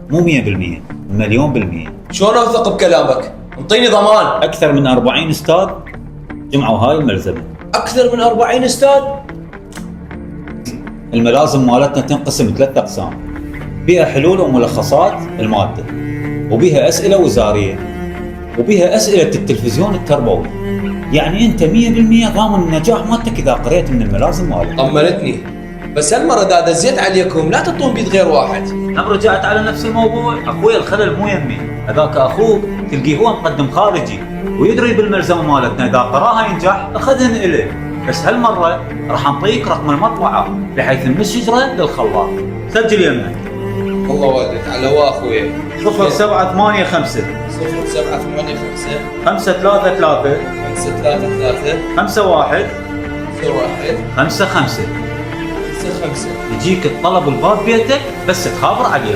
مو 100%، مليون بالمية. شلون اوثق بكلامك؟ انطيني ضمان. اكثر من 40 استاذ جمعوا هاي الملزمة. اكثر من 40 استاذ؟ الملازم مالتنا تنقسم 3 اقسام، بيها حلول وملخصات المادة، وبيها اسئلة وزارية، وبيها اسئلة التلفزيون التربوي. يعني انت 100% ضامن النجاح مالتك اذا قريت من الملازم مالك. طمنتني، بس هالمرة اذا دزيت عليكم لا تعطون بيد غير واحد. هم رجعت على نفس الموضوع. اخوي الخلل مو يمي، هذاك اخوك تلقيه هو مقدم خارجي ويدري بالملزمة مالتنا، اذا قراها ينجح اخذهن اليه. بس هالمرة راح نعطيك رقم المطبعة بحيث من الشجرة للخلاط. سجل يمك. الله والدك على هو اخويا. 0785 0785 533 533 51 01 55. 55. يجيك الطلب الباب بيتك بس تخابر عليه.